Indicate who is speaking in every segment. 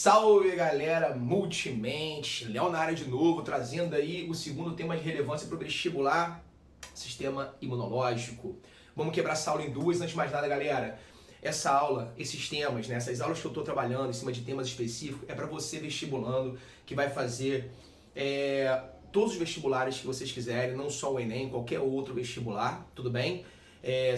Speaker 1: Salve galera multimente, Léo na área de novo, trazendo aí o segundo tema de relevância para o vestibular, sistema imunológico. Vamos quebrar essa aula em duas, antes de mais nada galera, essa aula, esses temas, né, essas aulas que eu estou trabalhando em cima de temas específicos, é para você vestibulando, que vai fazer todos os vestibulares que vocês quiserem, não só o Enem, qualquer outro vestibular, tudo bem?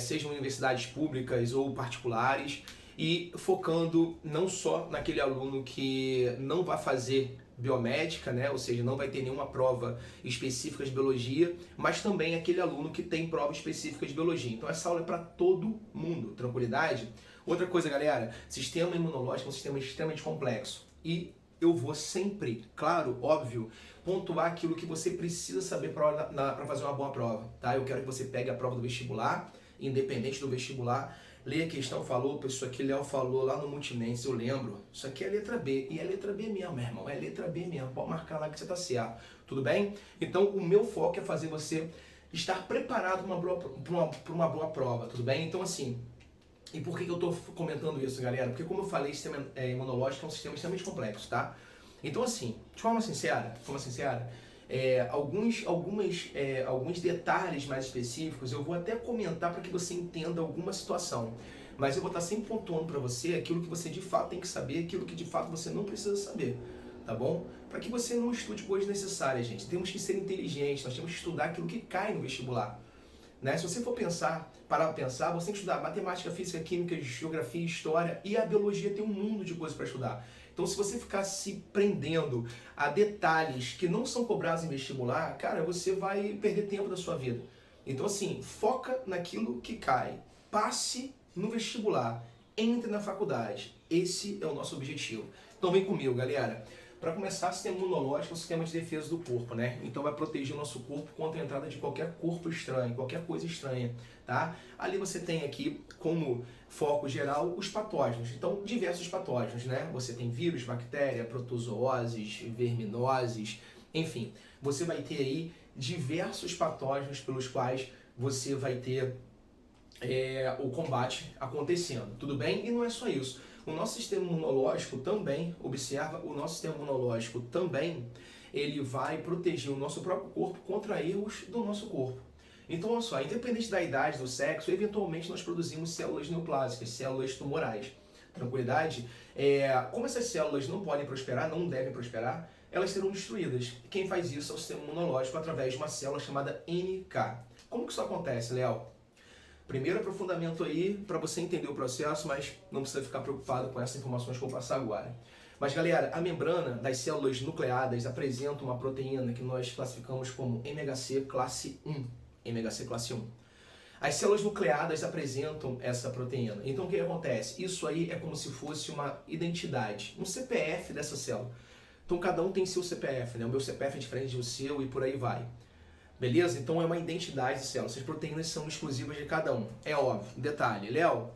Speaker 1: Sejam universidades públicas ou particulares, e focando não só naquele aluno que não vai fazer biomédica, né? Ou seja, não vai ter nenhuma prova específica de biologia, mas também aquele aluno que tem prova específica de biologia. Então essa aula é para todo mundo, tranquilidade? Outra coisa, galera, sistema imunológico é um sistema extremamente complexo e eu vou sempre, claro, óbvio, pontuar aquilo que você precisa saber para fazer uma boa prova, tá? Eu quero que você pegue a prova do vestibular, independente do vestibular, leia a questão, falou, isso aqui Léo falou lá no Multimense, eu lembro. Isso aqui é a letra B, e é a letra B mesmo, meu irmão, é a letra B mesmo, pode marcar lá que você tá certo, tudo bem? Então o meu foco é fazer você estar preparado para uma boa prova, tudo bem? Então assim, e por que eu tô comentando isso, galera? Porque como eu falei, o sistema imunológico é um sistema extremamente complexo, tá? Então assim, de forma sincera, alguns detalhes mais específicos eu vou até comentar para que você entenda alguma situação, mas eu vou estar sempre pontuando para você aquilo que você de fato tem que saber, aquilo que de fato você não precisa saber, tá bom? Para que você não estude coisas necessárias, gente. Temos que ser inteligentes, nós temos que estudar aquilo que cai no vestibular, né? Se você for parar para pensar, você tem que estudar matemática, física, química, geografia, história, e a biologia tem um mundo de coisas para estudar. Então, se você ficar se prendendo a detalhes que não são cobrados em vestibular, cara, você vai perder tempo da sua vida. Então, assim, foca naquilo que cai. Passe no vestibular. Entre na faculdade. Esse é o nosso objetivo. Então, vem comigo, galera. Para começar, o sistema imunológico é o sistema de defesa do corpo, né? Então vai proteger o nosso corpo contra a entrada de qualquer corpo estranho, qualquer coisa estranha, tá? Ali você tem aqui como foco geral os patógenos. Então, diversos patógenos, né? Você tem vírus, bactéria, protozooses, verminoses, enfim. Você vai ter aí diversos patógenos pelos quais você vai ter o combate acontecendo, tudo bem? E não é só isso. O nosso sistema imunológico também, observa, o nosso sistema imunológico também, ele vai proteger o nosso próprio corpo contra erros do nosso corpo. Então, olha só, independente da idade, do sexo, eventualmente nós produzimos células neoplásicas, células tumorais. Tranquilidade? Como essas células não podem prosperar, não devem prosperar, elas serão destruídas. Quem faz isso é o sistema imunológico através de uma célula chamada NK. Como que isso acontece, Léo? Primeiro aprofundamento aí para você entender o processo, mas não precisa ficar preocupado com essas informações que eu vou passar agora. Mas galera, a membrana das células nucleadas apresenta uma proteína que nós classificamos como MHC classe 1. MHC classe 1. As células nucleadas apresentam essa proteína. Então o que acontece? Isso aí é como se fosse uma identidade, um CPF dessa célula. Então cada um tem seu CPF, né? O meu CPF é diferente do seu e por aí vai. Beleza? Então é uma identidade de célula. Essas proteínas são exclusivas de cada um. É óbvio. Detalhe, Léo,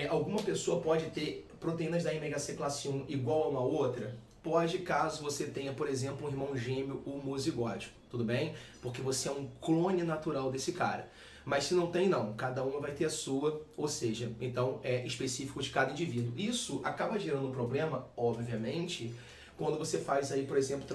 Speaker 1: alguma pessoa pode ter proteínas da MHC classe 1 igual a uma outra? Pode, caso você tenha, por exemplo, um irmão gêmeo homozigótico, tudo bem? Porque você é um clone natural desse cara. Mas se não tem, não. Cada uma vai ter a sua, ou seja, então é específico de cada indivíduo. Isso acaba gerando um problema, obviamente, quando você faz aí, por exemplo,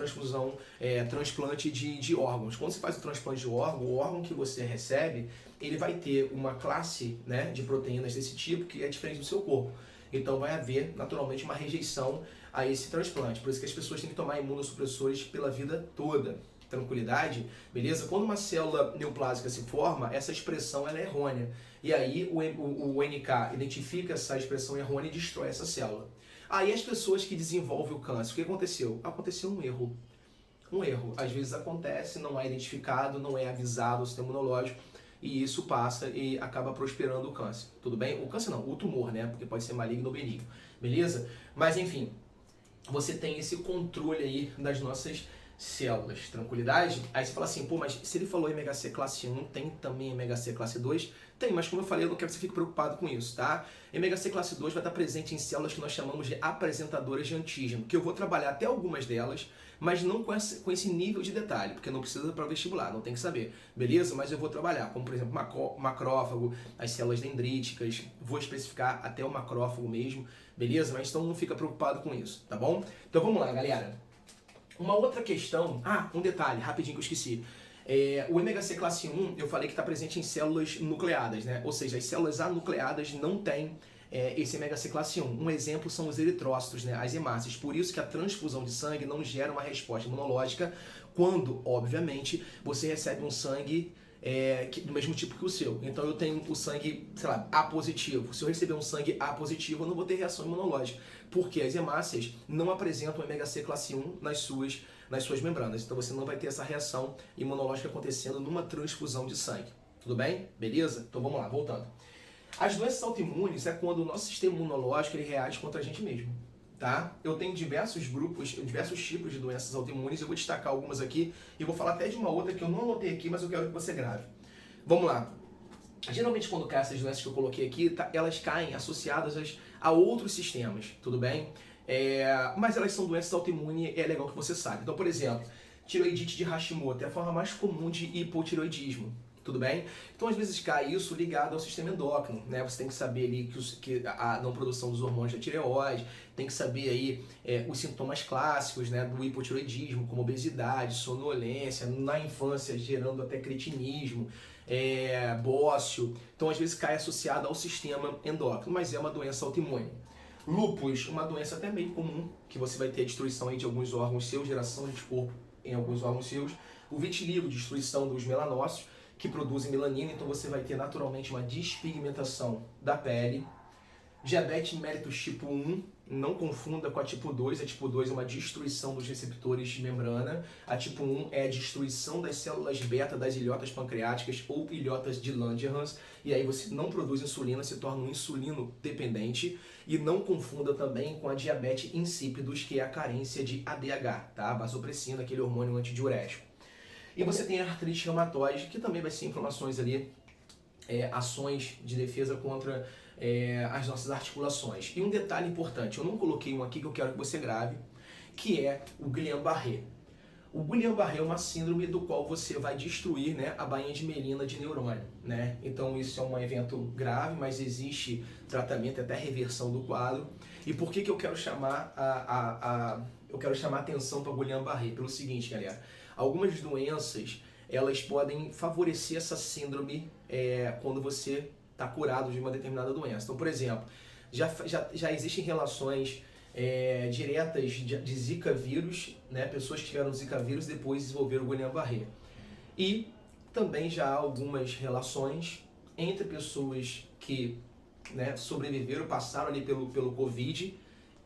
Speaker 1: transplante de órgãos. Quando você faz o transplante de órgão, o órgão que você recebe, ele vai ter uma classe, né, de proteínas desse tipo que é diferente do seu corpo. Então vai haver, naturalmente, uma rejeição a esse transplante. Por isso que as pessoas têm que tomar imunossupressores pela vida toda. Tranquilidade? Beleza? Quando uma célula neoplásica se forma, essa expressão ela é errônea. E aí o NK identifica essa expressão errônea e destrói essa célula. Aí as pessoas que desenvolvem o câncer, o que aconteceu? Aconteceu um erro. Um erro. Às vezes acontece, não é identificado, não é avisado o sistema imunológico e isso passa e acaba prosperando o câncer. Tudo bem? O câncer não, o tumor, né? Porque pode ser maligno ou benigno. Beleza? Mas enfim, você tem esse controle aí das nossas células, tranquilidade? Aí você fala assim, pô, mas se ele falou MHC classe 1, tem também MHC classe 2? Tem, mas como eu falei, eu não quero que você fique preocupado com isso, tá? MHC classe 2 vai estar presente em células que nós chamamos de apresentadoras de antígeno, que eu vou trabalhar até algumas delas, mas não com esse nível de detalhe, porque não precisa para vestibular, não tem que saber, beleza? Mas eu vou trabalhar, como por exemplo, macrófago, as células dendríticas, vou especificar até o macrófago mesmo, beleza? Mas então não fica preocupado com isso, tá bom? Então vamos lá, galera. Uma outra questão, um detalhe, rapidinho que eu esqueci. O MHC classe 1, eu falei que está presente em células nucleadas, né? Ou seja, as células anucleadas não têm esse MHC classe 1. Um exemplo são os eritrócitos, né? As hemácias. Por isso que a transfusão de sangue não gera uma resposta imunológica quando, obviamente, você recebe um sangue do mesmo tipo que o seu. Então eu tenho o sangue, sei lá, A positivo. Se eu receber um sangue A positivo, eu não vou ter reação imunológica, porque as hemácias não apresentam MHC classe 1 nas suas membranas. Então você não vai ter essa reação imunológica acontecendo numa transfusão de sangue. Tudo bem? Beleza? Então vamos lá, voltando. As doenças autoimunes é quando o nosso sistema imunológico ele reage contra a gente mesmo. Tá? Eu tenho diversos grupos, diversos tipos de doenças autoimunes, eu vou destacar algumas aqui e vou falar até de uma outra que eu não anotei aqui, mas eu quero que você grave. Vamos lá. Geralmente quando caem essas doenças que eu coloquei aqui, elas caem associadas a outros sistemas, tudo bem? Mas elas são doenças autoimunes, é legal que você saiba. Então, por exemplo, tiroidite de Hashimoto é a forma mais comum de hipotiroidismo. Tudo bem? Então, às vezes, cai isso ligado ao sistema endócrino, né? Você tem que saber ali que a não produção dos hormônios da tireoide, tem que saber aí os sintomas clássicos, né, do hipotiroidismo, como obesidade, sonolência, na infância gerando até cretinismo, bócio. Então, às vezes, cai associado ao sistema endócrino, mas é uma doença autoimune. Lúpus, uma doença até meio comum, que você vai ter destruição aí de alguns órgãos seus, geração de anticorpo em alguns órgãos seus. O vitiligo, destruição dos melanócitos, que produzem melanina, então você vai ter naturalmente uma despigmentação da pele. Diabetes mellitus tipo 1, não confunda com a tipo 2, a tipo 2 é uma destruição dos receptores de membrana, a tipo 1 é a destruição das células beta das ilhotas pancreáticas ou ilhotas de Langerhans, e aí você não produz insulina, se torna um insulino dependente, e não confunda também com a diabetes insípidos, que é a carência de ADH, tá? Vasopressina, aquele hormônio antidiurético. E você tem a artrite reumatoide, que também vai ser inflamações ali, ações de defesa contra as nossas articulações. E um detalhe importante, eu não coloquei um aqui que eu quero que você grave, que é o Guillain-Barré. O Guillain-Barré é uma síndrome do qual você vai destruir, né, a bainha de melina de neurônio, né? Então isso é um evento grave, mas existe tratamento, até reversão do quadro. E por que eu quero chamar eu quero chamar a atenção para o Guillain-Barré? Pelo seguinte, galera. Algumas doenças, elas podem favorecer essa síndrome quando você está curado de uma determinada doença. Então, por exemplo, já existem relações diretas de Zika vírus, né? Pessoas que tiveram Zika vírus e depois desenvolveram o Guillain-Barré. E também já há algumas relações entre pessoas que, né, sobreviveram, passaram ali pelo Covid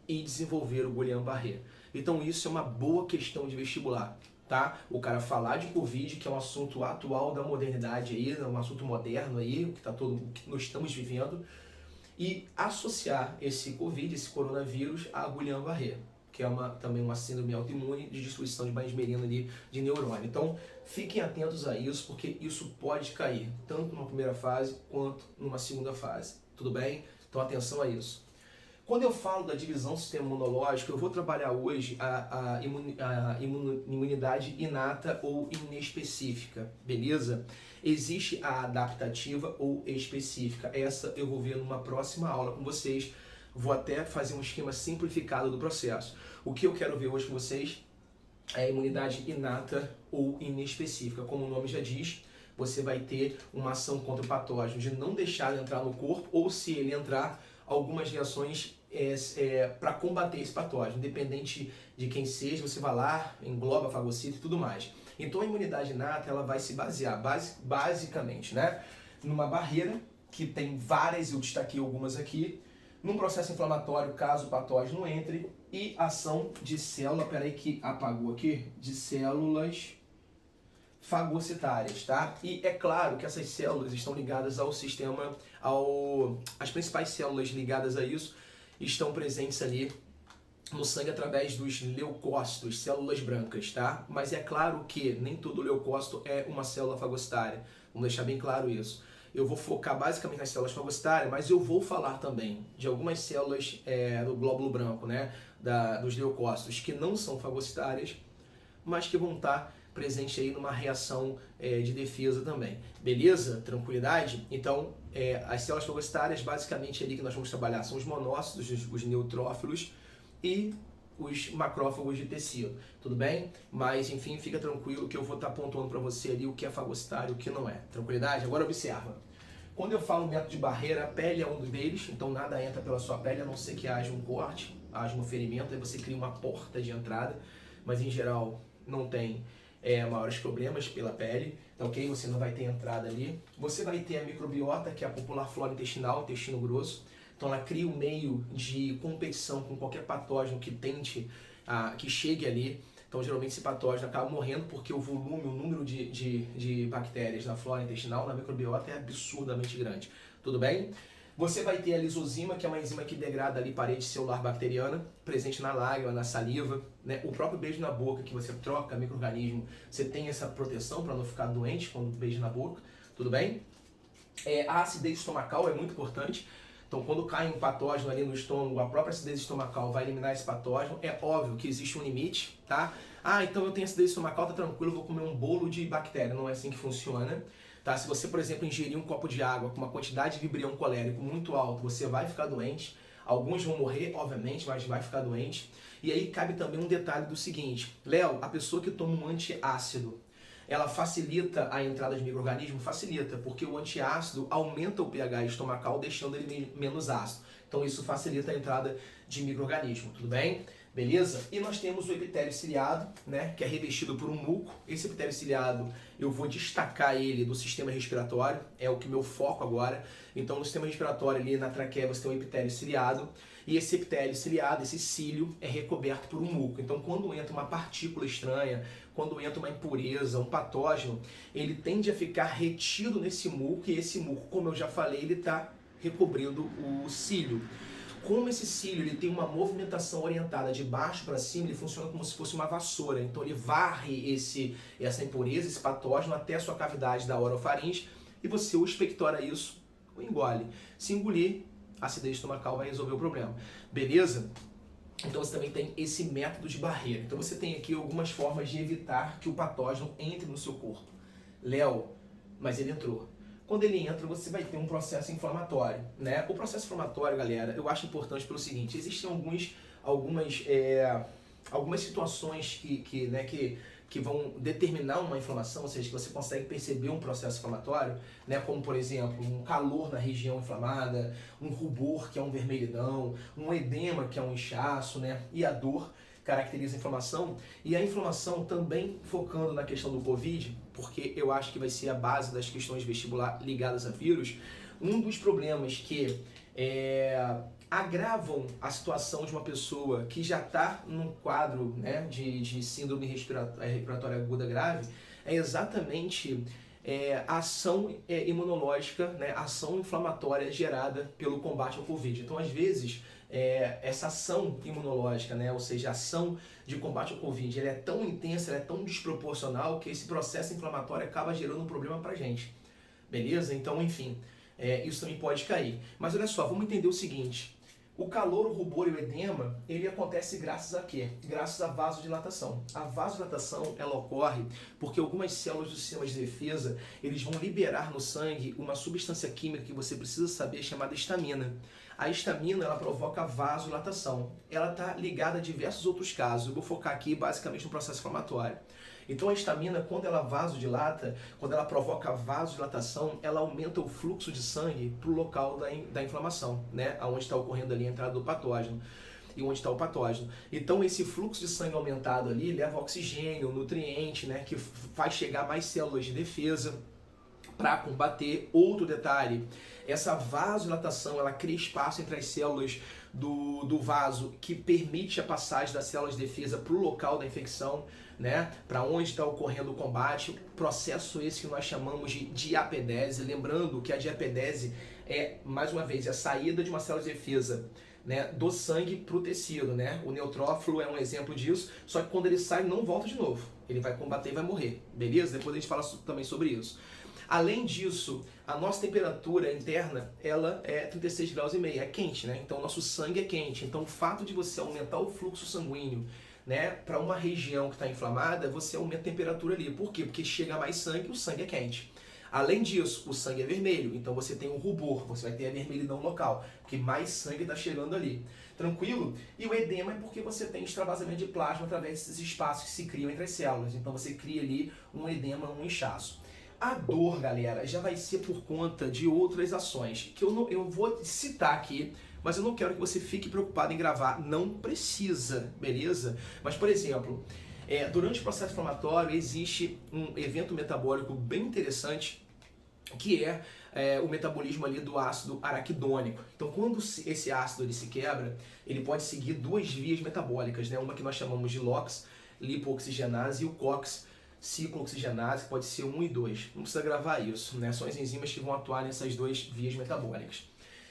Speaker 1: e desenvolveram o Guillain-Barré. Então isso é uma boa questão de vestibular. Tá? O cara falar de Covid, que é um assunto atual da modernidade aí, um assunto moderno aí, que nós estamos vivendo, e associar esse Covid, esse coronavírus, a Guillain-Barré, que é também uma síndrome autoimune de destruição de bainha de melina ali de neurônio. Então, fiquem atentos a isso, porque isso pode cair, tanto numa primeira fase quanto numa segunda fase. Tudo bem? Então, atenção a isso. Quando eu falo da divisão do sistema imunológico, eu vou trabalhar hoje a imunidade inata ou inespecífica, beleza? Existe a adaptativa ou específica. Essa eu vou ver numa próxima aula com vocês. Vou até fazer um esquema simplificado do processo. O que eu quero ver hoje com vocês é a imunidade inata ou inespecífica. Como o nome já diz, você vai ter uma ação contra o patógeno de não deixar ele entrar no corpo, ou se ele entrar, algumas reações para combater esse patógeno, independente de quem seja, você vai lá, engloba fagocita e tudo mais. Então a imunidade inata, ela vai se basear basicamente, né, numa barreira que tem várias, eu destaquei algumas aqui, num processo inflamatório caso o patógeno entre, e ação de célula, peraí que apagou aqui, de células fagocitárias, tá? E é claro que essas células estão ligadas ao sistema, as principais células ligadas a isso estão presentes ali no sangue através dos leucócitos, células brancas, tá? Mas é claro que nem todo leucócito é uma célula fagocitária. Vamos deixar bem claro isso. Eu vou focar basicamente nas células fagocitárias, mas eu vou falar também de algumas células do glóbulo branco, né? Dos leucócitos, que não são fagocitárias, mas que vão estar presentes aí numa reação de defesa também. Beleza? Tranquilidade? Então, as células fagocitárias, basicamente ali que nós vamos trabalhar são os monócitos, os neutrófilos e os macrófagos de tecido, tudo bem? Mas, enfim, fica tranquilo que eu vou estar pontuando para você ali o que é fagocitário e o que não é. Tranquilidade? Agora observa. Quando eu falo método de barreira, a pele é um deles, então nada entra pela sua pele, a não ser que haja um corte, haja um ferimento, aí você cria uma porta de entrada, mas em geral não tem maiores problemas pela pele, tá ok? Você não vai ter entrada ali. Você vai ter a microbiota, que é a popular flora intestinal, intestino grosso. Então ela cria um meio de competição com qualquer patógeno que tente, que chegue ali. Então geralmente esse patógeno acaba morrendo porque o volume, o número de bactérias na flora intestinal, na microbiota, é absurdamente grande. Tudo bem? Você vai ter a lisozima, que é uma enzima que degrada ali parede celular bacteriana, presente na lágrima, na saliva, né? O próprio beijo na boca, que você troca micro-organismo, você tem essa proteção para não ficar doente quando beija na boca, tudo bem? A acidez estomacal é muito importante. Então, quando cai um patógeno ali no estômago, a própria acidez estomacal vai eliminar esse patógeno. É óbvio que existe um limite, tá? Então eu tenho acidez estomacal, tá tranquilo, vou comer um bolo de bactéria. Não é assim que funciona. Tá? Se você, por exemplo, ingerir um copo de água com uma quantidade de vibrião colérico muito alto, você vai ficar doente. Alguns vão morrer, obviamente, mas vai ficar doente. E aí cabe também um detalhe do seguinte. Léo, a pessoa que toma um antiácido, ela facilita a entrada de micro-organismo? Facilita, porque o antiácido aumenta o pH estomacal, deixando ele menos ácido. Então isso facilita a entrada de micro-organismo, tudo bem? Beleza? E nós temos o epitélio ciliado, né, que é revestido por um muco. Esse epitélio ciliado, eu vou destacar ele do sistema respiratório, é o que meu foco agora. Então no sistema respiratório ali na traqueia você tem o epitélio ciliado, e esse epitélio ciliado, esse cílio, é recoberto por um muco. Então quando entra uma partícula estranha, quando entra uma impureza, um patógeno, ele tende a ficar retido nesse muco, e esse muco, como eu já falei, ele está recobrindo o cílio. Como esse cílio ele tem uma movimentação orientada de baixo para cima, ele funciona como se fosse uma vassoura. Então ele varre essa impureza, esse patógeno até a sua cavidade da orofaringe, e você ou expectora isso ou engole. Se engolir, a acidez estomacal vai resolver o problema. Beleza? Então você também tem esse método de barreira. Então você tem aqui algumas formas de evitar que o patógeno entre no seu corpo. Léo, mas ele entrou. Quando ele entra, você vai ter um processo inflamatório, né? O processo inflamatório, galera, eu acho importante pelo seguinte: existem algumas situações que vão determinar uma inflamação, ou seja, que você consegue perceber um processo inflamatório, né? Como, por exemplo, um calor na região inflamada, um rubor, que é um vermelhidão, um edema, que é um inchaço, né? E a dor caracteriza a inflamação. E a inflamação também focando na questão do Covid, porque eu acho que vai ser a base das questões vestibular ligadas a vírus, um dos problemas que agravam a situação de uma pessoa que já está num quadro, né, de síndrome respiratória aguda grave é exatamente a ação imunológica, né, a ação inflamatória gerada pelo combate ao Covid. Então, às vezes, essa ação imunológica, né, ou seja, a ação de combate ao Covid, ela é tão intensa, ela é tão desproporcional que esse processo inflamatório acaba gerando um problema pra gente. Beleza? Então, enfim, isso também pode cair. Mas olha só, vamos entender o seguinte: o calor, o rubor e o edema, ele acontece graças a quê? Graças à vasodilatação. A vasodilatação, ela ocorre porque algumas células do sistema de defesa, eles vão liberar no sangue uma substância química que você precisa saber, chamada histamina. A histamina, ela provoca a vasodilatação. Ela está ligada a diversos outros casos. Eu vou focar aqui basicamente no processo inflamatório. Então a histamina, quando ela vasodilata, quando ela provoca a vasodilatação, ela aumenta o fluxo de sangue para o local da inflamação, né? Onde está ocorrendo ali a entrada do patógeno e onde está o patógeno. Então esse fluxo de sangue aumentado ali leva oxigênio, nutriente, né? Que faz chegar mais células de defesa para combater. Outro detalhe: essa vasodilatação, ela cria espaço entre as células do vaso, que permite a passagem das células de defesa para o local da infecção, né? Para onde está ocorrendo o combate. Processo esse que nós chamamos de diapedese. Lembrando que a diapedese é, mais uma vez, a saída de uma célula de defesa né, do sangue para o tecido, né? O neutrófilo é um exemplo disso, só que quando ele sai, ele não volta de novo. Ele vai combater e vai morrer, beleza? Depois a gente fala também sobre isso. Além disso, a nossa temperatura interna, ela é 36 graus e meio, é quente, né? Então o nosso sangue é quente. Então o fato de você aumentar o fluxo sanguíneo, né, para uma região que está inflamada, você aumenta a temperatura ali. Por quê? Porque chega mais sangue e o sangue é quente. Além disso, o sangue é vermelho, então você tem um rubor, você vai ter a vermelhidão local, porque mais sangue está chegando ali. Tranquilo? E o edema é porque você tem extravasamento de plasma através desses espaços que se criam entre as células. Então você cria ali um edema, um inchaço. A dor, galera, já vai ser por conta de outras ações, que eu vou citar aqui, mas eu não quero que você fique preocupado em gravar. Não precisa, beleza? Mas, por exemplo, durante o processo inflamatório existe um evento metabólico bem interessante, que é o metabolismo ali do ácido araquidônico. Então, quando esse ácido ele se quebra, ele pode seguir duas vias metabólicas, né? Uma que nós chamamos de LOX, lipooxigenase, e o COX, ciclooxigenase, que pode ser 1 e 2. Não precisa gravar isso, né? São as enzimas que vão atuar nessas duas vias metabólicas.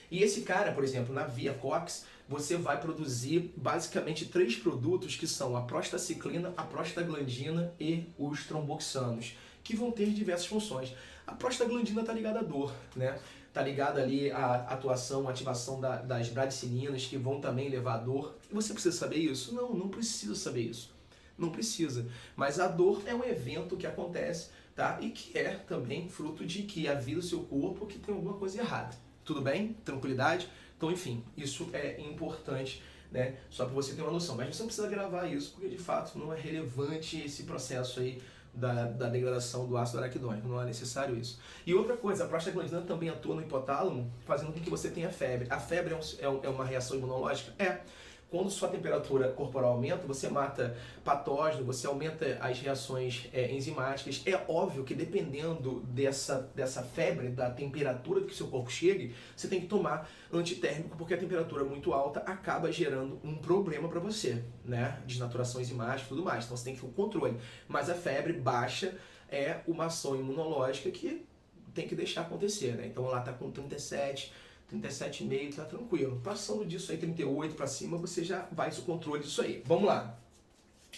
Speaker 1: E esse cara, por exemplo, na via COX, você vai produzir basicamente 3 produtos que são a prostaciclina, a prostaglandina e os tromboxanos, que vão ter diversas funções. A prostaglandina está ligada à dor, né? Está ligada ali à atuação, ativação das bradicininas, que vão também levar à dor. E você precisa saber isso? Não, não precisa saber isso. Não precisa. Mas a dor é um evento que acontece, tá? E que é também fruto de que avisa o seu corpo que tem alguma coisa errada. Tudo bem? Tranquilidade? Então, enfim, isso é importante, né? Só para você ter uma noção. Mas você não precisa gravar isso, porque de fato não é relevante esse processo aí da degradação do ácido araquidônico, não é necessário isso. E outra coisa, a prostaglandina também atua no hipotálamo, fazendo com que você tenha febre. A febre é uma reação imunológica? É. Quando sua temperatura corporal aumenta, você mata patógeno, você aumenta as reações enzimáticas. É óbvio que dependendo dessa febre, da temperatura que o seu corpo chegue, você tem que tomar antitérmico, porque a temperatura muito alta acaba gerando um problema para você, né? Desnaturação enzimática e tudo mais. Então você tem que ter o controle. Mas a febre baixa é uma ação imunológica que tem que deixar acontecer, né? Então lá está com 37,5, tá tranquilo. Passando disso aí, 38 para cima, você já vai o controle disso aí. Vamos lá.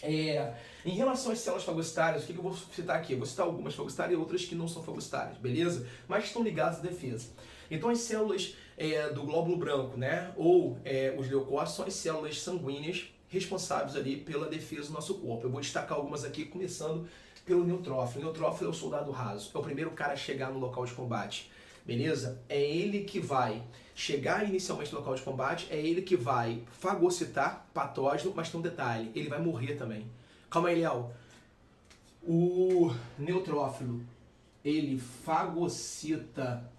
Speaker 1: Em relação às células fagocitárias, o que eu vou citar aqui? Eu vou citar algumas fagocitárias e outras que não são fagocitárias, beleza? Mas estão ligadas à defesa. Então as células do glóbulo branco, né, ou os leucócitos, são as células sanguíneas responsáveis ali pela defesa do nosso corpo. Eu vou destacar algumas aqui, começando pelo neutrófilo. O neutrófilo é o soldado raso, é o primeiro cara a chegar no local de combate. Beleza? É ele que vai chegar inicialmente no local de combate, é ele que vai fagocitar patógeno, mas tem um detalhe, ele vai morrer também. Calma aí, Léo. O neutrófilo, ele fagocita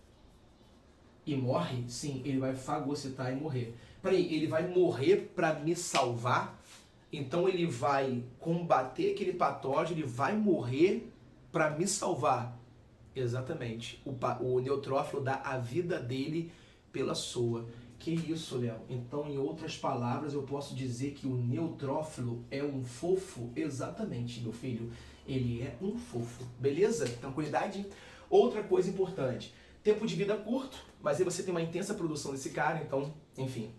Speaker 1: e morre? Sim, ele vai fagocitar e morrer. Peraí, ele vai morrer para me salvar? Então ele vai combater aquele patógeno, ele vai morrer para me salvar? Exatamente. O neutrófilo dá a vida dele pela sua. Que isso, Léo? Então, em outras palavras, eu posso dizer que o neutrófilo é um fofo? Exatamente, meu filho. Ele é um fofo. Beleza? Tranquilidade? Outra coisa importante. Tempo de vida curto, mas aí você tem uma intensa produção desse cara, então, enfim.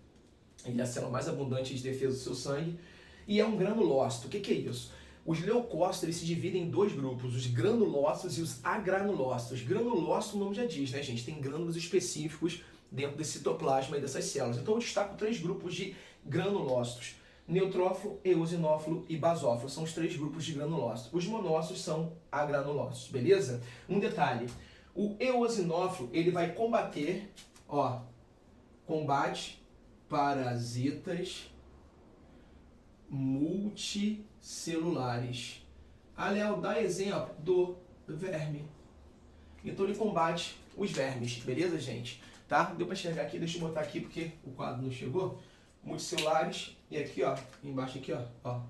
Speaker 1: Ele é a célula mais abundante de defesa do seu sangue. E é um granulócito. O que é isso? Os leucócitos eles se dividem em 2 grupos, os granulócitos e os agranulócitos. Granulócito, o nome já diz, né, gente? Tem grânulos específicos dentro desse citoplasma e dessas células. Então eu destaco 3 grupos de granulócitos. Neutrófilo, eosinófilo e basófilo. São os 3 grupos de granulócitos. Os monócitos são agranulócitos, beleza? Um detalhe, o eosinófilo ele vai combater, combate parasitas multicelulares. Léo, dá exemplo do verme. Então ele combate os vermes, beleza, gente? Tá? Deu para enxergar aqui, deixa eu botar aqui porque o quadro não chegou. Multicelulares e aqui, embaixo aqui,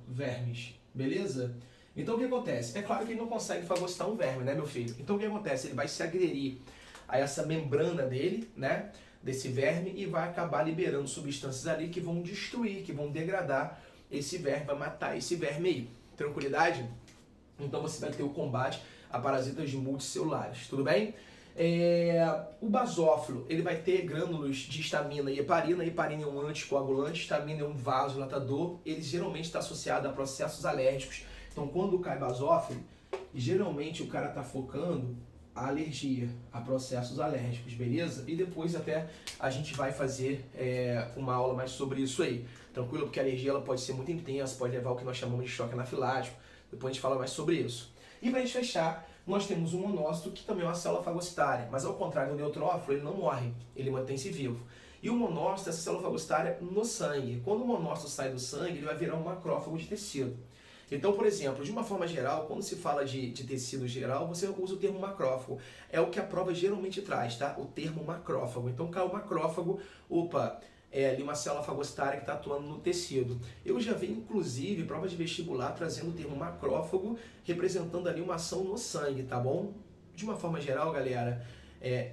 Speaker 1: vermes, beleza? Então o que acontece? É claro que ele não consegue fagocitar um verme, né, meu filho? Então o que acontece? Ele vai se aderir a essa membrana dele, né, desse verme e vai acabar liberando substâncias ali que vão destruir, que vão degradar esse verme, vai matar esse verme aí. Tranquilidade? Então você vai ter o combate a parasitas multicelulares, tudo bem? O basófilo, ele vai ter grânulos de histamina e heparina. Heparina é um anticoagulante, histamina é um vasodilatador. Ele geralmente está associado a processos alérgicos. Então, quando cai basófilo, geralmente o cara está focando a alergia, a processos alérgicos, beleza? E depois até a gente vai fazer uma aula mais sobre isso aí. Tranquilo? Porque a alergia ela pode ser muito intensa, pode levar ao que nós chamamos de choque anafilático. Depois a gente fala mais sobre isso. E para a gente fechar, nós temos um monócito, que também é uma célula fagocitária, mas ao contrário do neutrófilo, ele não morre, ele mantém-se vivo. E o monócito é essa célula fagocitária no sangue. Quando o monócito sai do sangue, ele vai virar um macrófago de tecido. Então, por exemplo, de uma forma geral, quando se fala de tecido geral, você usa o termo macrófago. É o que a prova geralmente traz, tá? O termo macrófago. Então, caiu o macrófago, opa, é ali uma célula fagocitária que está atuando no tecido. Eu já vi, inclusive, prova de vestibular trazendo o termo macrófago, representando ali uma ação no sangue, tá bom? De uma forma geral, galera,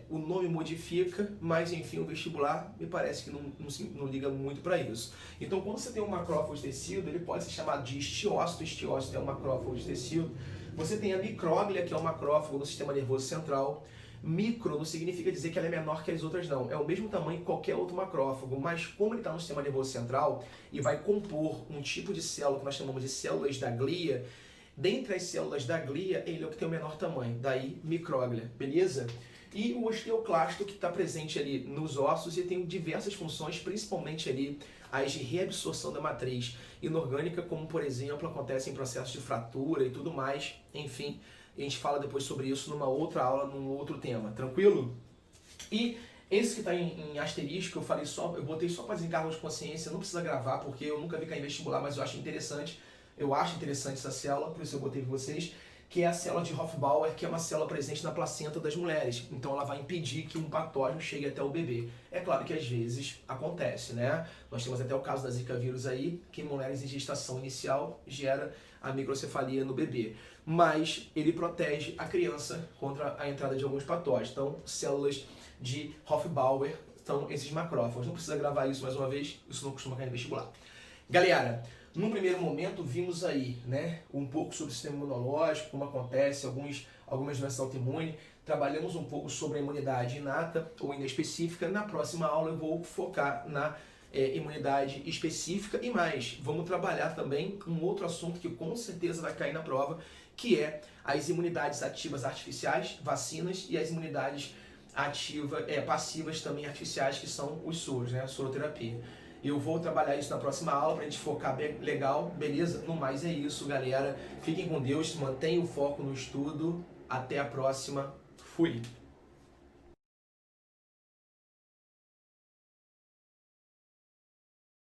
Speaker 1: o nome modifica, mas enfim, o vestibular me parece que não liga muito para isso. Então, quando você tem um macrófago de tecido, ele pode ser chamado de estiócito. Estiócito é um macrófago de tecido. Você tem a micróglia, que é um macrófago no sistema nervoso central. Micro não significa dizer que ela é menor que as outras, não. É o mesmo tamanho que qualquer outro macrófago, mas como ele está no sistema nervoso central e vai compor um tipo de célula que nós chamamos de células da glia, dentre as células da glia, ele é o que tem o menor tamanho, daí micróglia, beleza? E o osteoclasto, que está presente ali nos ossos e tem diversas funções, principalmente ali as de reabsorção da matriz inorgânica, como por exemplo acontece em processos de fratura e tudo mais, enfim. A gente fala depois sobre isso numa outra aula, num outro tema, tranquilo? E esse que está em asterisco, eu botei só para desencargo de consciência, não precisa gravar, porque eu nunca vi cair em vestibular, mas eu acho interessante essa célula, por isso eu botei para vocês, que é a célula de Hofbauer, que é uma célula presente na placenta das mulheres. Então ela vai impedir que um patógeno chegue até o bebê. É claro que às vezes acontece, né? Nós temos até o caso da Zika vírus aí, que em mulheres em gestação inicial gera a microcefalia no bebê. Mas ele protege a criança contra a entrada de alguns patógenos. Então, células de Hofbauer são esses macrófagos. Não precisa gravar isso mais uma vez, isso não costuma cair no vestibular. Galera, num primeiro momento vimos aí, né, um pouco sobre o sistema imunológico, como acontece, algumas doenças autoimunes. Trabalhamos um pouco sobre a imunidade inata ou inespecífica. Na próxima aula eu vou focar na imunidade específica e mais. Vamos trabalhar também um outro assunto que com certeza vai cair na prova, que é as imunidades ativas artificiais, vacinas, e as imunidades passivas também artificiais, que são os soros, né, a soroterapia. Eu vou trabalhar isso na próxima aula pra gente focar bem legal, beleza? No mais é isso, galera. Fiquem com Deus, mantenham o foco no estudo. Até a próxima. Fui!